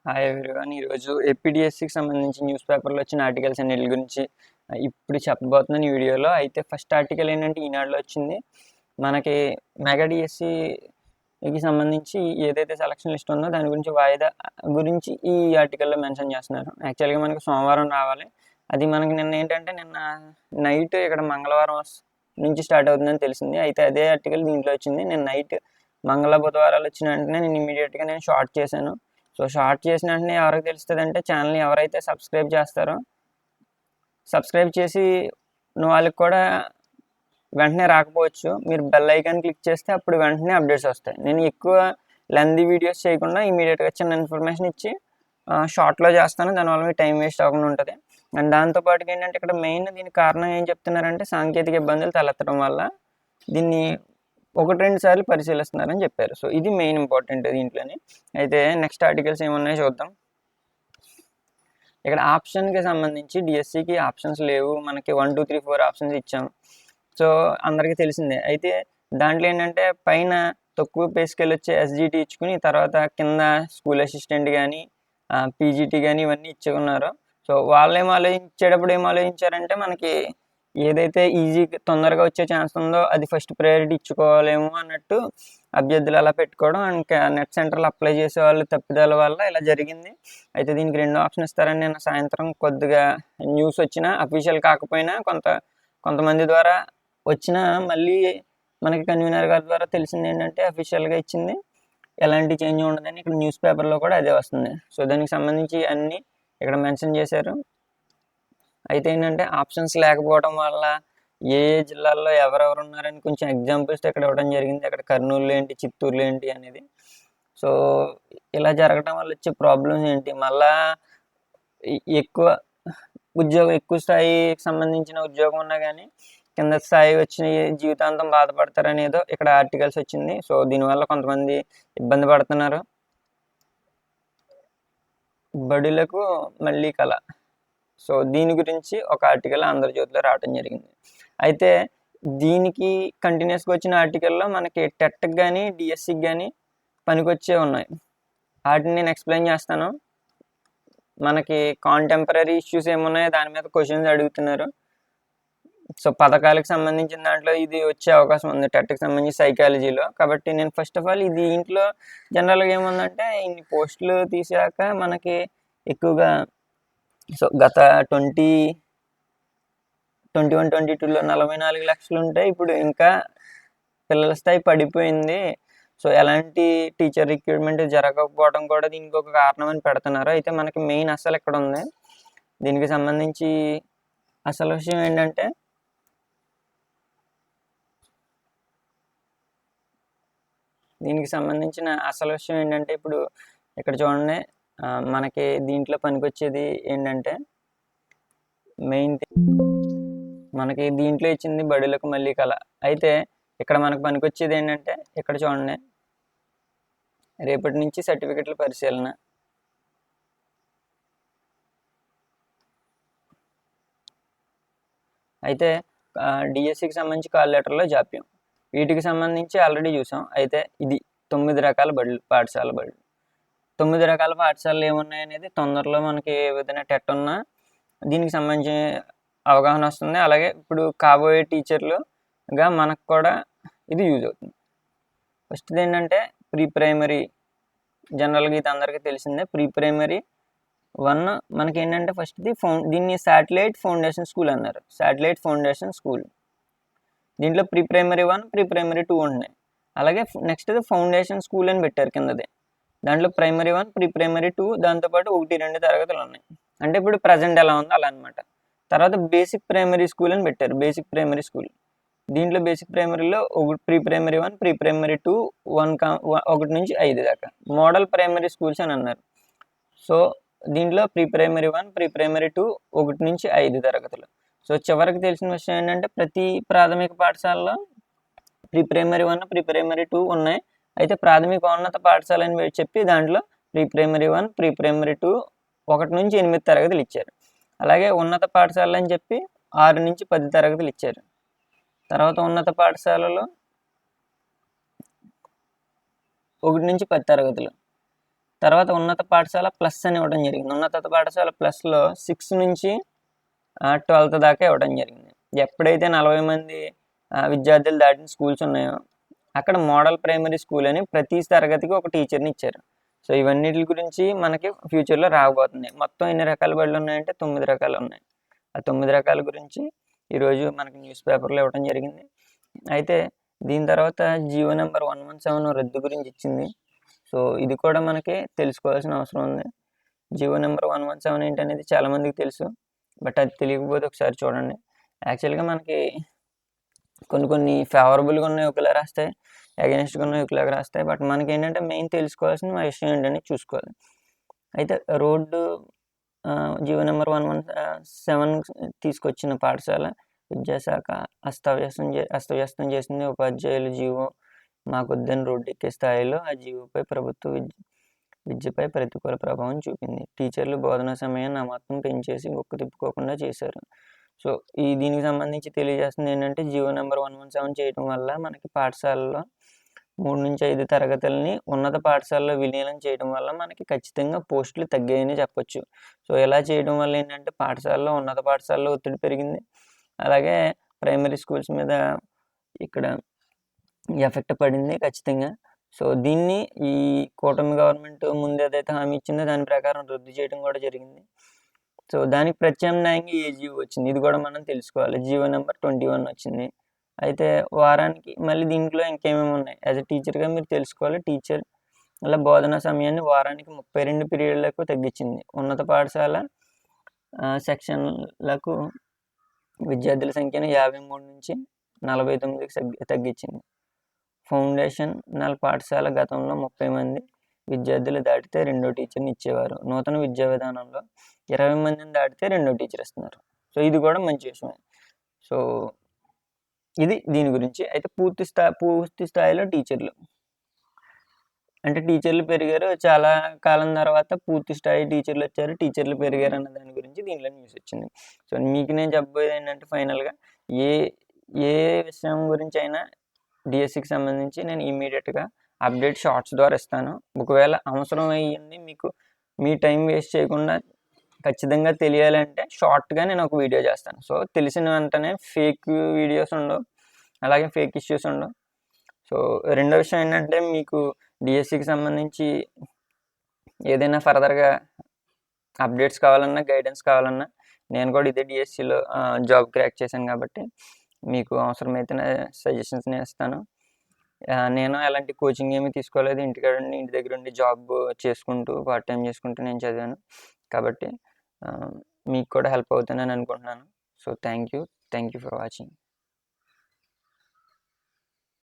Hi everyone. ఈరోజు ఏపీడిఎస్సికి సంబంధించి news పేపర్లో వచ్చిన ఆర్టికల్స్ అన్నిటి గురించి ఇప్పుడు చెప్పబోతున్నాను ఈ వీడియోలో. అయితే ఫస్ట్ ఆర్టికల్ ఏంటంటే ఈనాడులో వచ్చింది. మనకి మెగా డిఎస్సికి సంబంధించి ఏదైతే సెలక్షన్ లిస్ట్ ఉందో దాని గురించి వాయిదా గురించి ఈ ఆర్టికల్లో మెన్షన్ చేస్తున్నారు. యాక్చువల్గా మనకి సోమవారం రావాలి. అది మనకి నిన్న నైట్ ఇక్కడ మంగళవారం నుంచి స్టార్ట్ అవుతుందని తెలిసింది. అయితే అదే ఆర్టికల్ దీంట్లో వచ్చింది. నేను నైట్ బుధవారాలు వచ్చిన వెంటనే నేను ఇమీడియట్గా షార్ట్ చేశాను. సో షార్ట్ చేసిన వెంటనే ఎవరికి తెలుస్తుంది అంటే ఛానల్ని ఎవరైతే సబ్స్క్రైబ్ చేస్తారో సబ్స్క్రైబ్ చేసి వాళ్ళకి కూడా వెంటనే రాకపోవచ్చు. మీరు బెల్ ఐకాన్ క్లిక్ చేస్తే అప్పుడు వెంటనే అప్డేట్స్ వస్తాయి. నేను ఎక్కువ లెంతీ వీడియోస్ చేయకుండా ఇమీడియట్గా చిన్న ఇన్ఫర్మేషన్ ఇచ్చి షార్ట్లో చేస్తాను. దానివల్ల మీ టైం వేస్ట్ అవ్వకుండా ఉంటుంది. అండ్ దాంతోపాటుగా ఏంటంటే ఇక్కడ మెయిన్ దీనికి కారణం ఏం చెప్తున్నారంటే సాంకేతిక ఇబ్బందులు తలెత్తడం వల్ల దీన్ని 1-2 సార్లు పరిశీలిస్తున్నారని చెప్పారు. సో ఇది మెయిన్ ఇంపార్టెంట్ దీంట్లోని. అయితే నెక్స్ట్ ఆర్టికల్స్ ఏమున్నాయో చూద్దాం. ఇక్కడ ఆప్షన్కి సంబంధించి డిఎస్సికి ఆప్షన్స్ లేవు. మనకి 1, 2, 3, 4 ఆప్షన్స్ ఇచ్చాం. సో అందరికీ తెలిసిందే. అయితే దాంట్లో ఏంటంటే పైన తక్కువ పే స్కేల్ వచ్చే ఎస్జిటి ఇచ్చుకుని తర్వాత కింద స్కూల్ అసిస్టెంట్ కానీ పీజీటీ కానీ ఇవన్నీ ఇచ్చుకున్నారు. సో వాళ్ళు ఇచ్చేటప్పుడు ఏం ఆలోచించారంటే మనకి ఏదైతే ఈజీ తొందరగా వచ్చే ఛాన్స్ ఉందో అది ఫస్ట్ ప్రయారిటీ ఇచ్చుకోవాలేమో అన్నట్టు అభ్యర్థులు అలా పెట్టుకోవడం అండ్ నెట్ సెంటర్లో అప్లై చేసే వాళ్ళు తప్పిదాల వల్ల ఇలా జరిగింది. అయితే దీనికి 2 ఆప్షన్ ఇస్తారని నిన్న సాయంత్రం కొద్దిగా న్యూస్ వచ్చినా అఫీషియల్ కాకపోయినా కొంతమంది ద్వారా వచ్చినా మళ్ళీ మనకి కన్వీనర్ గారి ద్వారా తెలిసింది ఏంటంటే అఫీషియల్గా ఇచ్చింది ఎలాంటి చేంజ్ ఉండదని ఇక్కడ న్యూస్ పేపర్లో కూడా అదే వస్తుంది. సో దానికి సంబంధించి అన్నీ ఇక్కడ మెన్షన్ చేశారు. అయితే ఏంటంటే ఆప్షన్స్ లేకపోవడం వల్ల ఏ జిల్లాల్లో ఎవరెవరు ఉన్నారని కొంచెం ఎగ్జాంపుల్స్ ఇక్కడ ఇవ్వడం జరిగింది. అక్కడ కర్నూలులో ఏంటి, చిత్తూరులో ఏంటి అనేది. సో ఇలా జరగడం వల్ల వచ్చే ప్రాబ్లమ్స్ ఏంటి, మళ్ళా ఎక్కువ స్థాయికి సంబంధించిన ఉద్యోగం ఉన్నా కానీ కింద స్థాయి వచ్చి జీవితాంతం బాధపడతారనేదో ఇక్కడ ఆర్టికల్స్ వచ్చింది. సో దీనివల్ల కొంతమంది ఇబ్బంది పడుతున్నారు. బడులకు మళ్ళీ కళ. సో దీని గురించి ఒక ఆర్టికల్ ఆంధ్రజ్యోతిలో రావడం జరిగింది. అయితే దీనికి కంటిన్యూస్గా వచ్చిన ఆర్టికల్లో మనకి టెట్కి కానీ డిఎస్సికి కానీ పనికొచ్చే ఉన్నాయి. వాటిని నేను ఎక్స్ప్లెయిన్ చేస్తాను. మనకి కాంటెంపరీ ఇష్యూస్ ఏమున్నాయో దాని మీద క్వశ్చన్స్ అడుగుతున్నారు. సో పథకాలకు సంబంధించిన దాంట్లో ఇది వచ్చే అవకాశం ఉంది టెట్కి సంబంధించి సైకాలజీలో. కాబట్టి నేను ఫస్ట్ ఆఫ్ ఆల్ దీంట్లో జనరల్గా ఏముందంటే ఇన్ని పోస్టులు తీసాక మనకి ఎక్కువగా సో గత 2021, 2022లో 44 లక్షలు ఉంటాయి. ఇప్పుడు ఇంకా పిల్లల స్థాయి పడిపోయింది. సో ఎలాంటి టీచర్ రిక్రూట్మెంట్ జరగకపోవడం కూడా దీనికి ఒక కారణం అని పెడుతున్నారు. అయితే మనకి మెయిన్ అసలు ఇక్కడ ఉంది. దీనికి సంబంధించి అసలు విషయం ఏంటంటే ఇప్పుడు ఇక్కడ చూడండి, మనకి దీంట్లో పనికొచ్చేది ఏంటంటే మెయిన్ మనకి దీంట్లో ఇచ్చింది బడులకు మళ్ళీ కళ. అయితే ఇక్కడ మనకు పనికొచ్చేది ఏంటంటే ఇక్కడ చూడండి, రేపటి నుంచి సర్టిఫికెట్ల పరిశీలన. అయితే డిఎస్సికి సంబంధించి కాల్ లెటర్లో జాప్యం. వీటికి సంబంధించి ఆల్రెడీ చూసాం. అయితే ఇది 9 రకాల పాఠశాల బడులు. 9 రకాల పాఠశాలలు ఏమున్నాయనేది తొందరలో మనకి ఏదైనా టెట్ ఉన్నా దీనికి సంబంధించిన అవగాహన వస్తుంది. అలాగే ఇప్పుడు కాబోయే టీచర్లుగా మనకు కూడా ఇది యూజ్ అవుతుంది. ఫస్ట్ ఏంటంటే ప్రీ ప్రైమరీ. జనరల్గా ఇది అందరికీ తెలిసిందే. ప్రీ ప్రైమరీ 1 మనకి ఏంటంటే ఫస్ట్ది దీన్ని శాటిలైట్ ఫౌండేషన్ స్కూల్ అన్నారు. Satellite foundation school. దీంట్లో ప్రీ ప్రైమరీ 1, ప్రీ ప్రైమరీ 2 ఉన్నాయి. అలాగే నెక్స్ట్ ఫౌండేషన్ స్కూల్ అని పెట్టారు కిందది. దాంట్లో ప్రైమరీ 1, ప్రీ ప్రైమరీ 2, దాంతోపాటు 1-2 తరగతులు ఉన్నాయి. అంటే ఇప్పుడు ప్రజెంట్ ఎలా ఉందో అలా అనమాట. తర్వాత బేసిక్ ప్రైమరీ స్కూల్ అని పెట్టారు. Basic primary school. దీంట్లో బేసిక్ ప్రైమరీలో ప్రీ ప్రైమరీ 1, ప్రీ ప్రైమరీ 2, 1 నుంచి 5 దాకా. మోడల్ ప్రైమరీ స్కూల్స్ అని అన్నారు. సో దీంట్లో ప్రీ ప్రైమరీ 1, ప్రీ ప్రైమరీ 2, 1 నుంచి 5 తరగతులు. సో చివరికి తెలిసిన విషయం ఏంటంటే ప్రతి ప్రాథమిక పాఠశాలలో ప్రీ ప్రైమరీ 1, ప్రీ ప్రైమరీ 2 ఉన్నాయి. అయితే ప్రాథమికోన్నత పాఠశాల అని చెప్పి దాంట్లో ప్రీ ప్రైమరీ 1, ప్రీ ప్రైమరీ 2, 1 నుంచి 8 తరగతులు ఇచ్చారు. అలాగే ఉన్నత పాఠశాలలు అని చెప్పి 6 నుంచి 10 తరగతులు ఇచ్చారు. తర్వాత ఉన్నత పాఠశాలలో 1 నుంచి 10 తరగతులు. తర్వాత ఉన్నత పాఠశాల ప్లస్ అని ఇవ్వడం జరిగింది. ఉన్నత పాఠశాల ప్లస్లో 6 నుంచి 12th దాకా ఇవ్వడం జరిగింది. ఎప్పుడైతే 40 మంది విద్యార్థులు దాటిన స్కూల్స్ ఉన్నాయో అక్కడ మోడల్ ప్రైమరీ స్కూల్ అని ప్రతి తరగతికి ఒక టీచర్ని ఇచ్చారు. సో ఇవన్నిటి గురించి మనకి ఫ్యూచర్లో రాబోతుంది. మొత్తం ఎన్ని రకాల బడులు ఉన్నాయంటే 9 రకాలు ఉన్నాయి. ఆ 9 రకాల గురించి ఈరోజు మనకి న్యూస్ పేపర్లో ఇవ్వడం జరిగింది. అయితే దీని తర్వాత జీవో నెంబర్ 117 రద్దు గురించి ఇచ్చింది. సో ఇది కూడా మనకి తెలుసుకోవాల్సిన అవసరం ఉంది. జీవో నెంబర్ 117 ఏంటనేది చాలామందికి తెలుసు, బట్ అది తెలియకపోతే ఒకసారి చూడండి. యాక్చువల్గా మనకి కొన్ని ఫేవరబుల్గా ఉన్నాయి ఒకలా రాస్తాయి, అగెన్స్ట్గా ఉన్నాయి ఒకలాగా రాస్తాయి. బట్ మనకి ఏంటంటే మెయిన్ తెలుసుకోవాల్సిన విషయం ఏంటని చూసుకోవాలి. అయితే రోడ్డు జీవో నెంబర్ 117 తీసుకొచ్చిన పాఠశాల విద్యాశాఖ అస్తవ్యస్తం చేసింది. ఉపాధ్యాయులు జీవో మాకొద్దని రోడ్డు ఎక్కే స్థాయిలో ఆ జీవోపై ప్రభుత్వ విద్యపై ప్రతికూల ప్రభావం చూపింది. టీచర్లు బోధనా సమయాన్ని అమాంతం పెంచేసి గుక్కు తిప్పుకోకుండా చేశారు. సో దీనికి సంబంధించి తెలియజేస్తుంది ఏంటంటే జీవో నెంబర్ 117 చేయడం వల్ల మనకి పాఠశాలలో 3 నుంచి 5 తరగతులని ఉన్నత పాఠశాలలో విలీనం చేయడం వల్ల మనకి ఖచ్చితంగా పోస్టులు తగ్గాయని చెప్పొచ్చు. సో ఇలా చేయడం వల్ల ఏంటంటే పాఠశాలలో ఉన్నత పాఠశాలలో ఒత్తిడి పెరిగింది, అలాగే ప్రైమరీ స్కూల్స్ మీద ఇక్కడ ఎఫెక్ట్ పడింది ఖచ్చితంగా. సో దీన్ని ఈ కూటమి గవర్నమెంట్ ముందు ఏదైతే హామీ ఇచ్చిందో దాని ప్రకారం రద్దు చేయడం కూడా జరిగింది. సో దానికి ప్రత్యామ్నాయంగా ఏ జీవో వచ్చింది ఇది కూడా మనం తెలుసుకోవాలి. జీవో నెంబర్ 21 వచ్చింది. అయితే వారానికి మళ్ళీ దీంట్లో ఇంకేమేమి ఉన్నాయి యాజ్ ఎ టీచర్గా మీరు తెలుసుకోవాలి. టీచర్ అలా బోధనా సమయాన్ని వారానికి 32 పీరియడ్లకు తగ్గించింది. ఉన్నత పాఠశాల సెక్షన్లకు విద్యార్థుల సంఖ్యను 53 నుంచి 49కి తగ్గించింది. ఫౌండేషన్ పాఠశాల గతంలో 30 మంది విద్యార్థులు దాటితే రెండో టీచర్ని ఇచ్చేవారు. నూతన విద్యా విధానంలో 20 మందిని దాటితే రెండో టీచర్ ఇస్తున్నారు. సో ఇది కూడా మంచి విషయమే. సో ఇది దీని గురించి. అయితే పూర్తి స్థాయిలో టీచర్లు అంటే టీచర్లు పెరిగారు, చాలా కాలం తర్వాత పూర్తి స్థాయి టీచర్లు వచ్చారు, టీచర్లు పెరిగారు అన్న దాని గురించి దీనిలో న్యూస్ వచ్చింది. సో మీకు నేను చెప్పబోయేది ఏంటంటే ఫైనల్గా ఏ విషయం గురించి అయినా డిఎస్సికి సంబంధించి నేను ఇమీడియట్గా అప్డేట్ షార్ట్స్ ద్వారా ఇస్తాను. ఒకవేళ అవసరం అయ్యింది మీకు మీ టైం వేస్ట్ చేయకుండా ఖచ్చితంగా తెలియాలంటే షార్ట్గా నేను ఒక వీడియో చేస్తాను. సో తెలిసిన వెంటనే ఫేక్ వీడియోస్ ఉండవు, అలాగే ఫేక్ ఇష్యూస్ ఉండవు. సో రెండో విషయం ఏంటంటే మీకు డిఎస్సికి సంబంధించి ఏదైనా ఫర్దర్గా అప్డేట్స్ కావాలన్నా గైడెన్స్ కావాలన్నా నేను కూడా ఇదే డిఎస్సిలో జాబ్ క్రాక్ చేశాను కాబట్టి మీకు అవసరమైతే సజెషన్స్ నేను ఇస్తాను. నేను ఎలాంటి కోచింగ్ ఏమీ తీసుకోలేదు, ఇంటి దగ్గర ఉండి జాబ్ చేసుకుంటూ పార్ట్ టైం చేసుకుంటూ నేను చదివాను కాబట్టి మీకు కూడా హెల్ప్ అవుతుందని అనుకుంటున్నాను. So thank you for watching.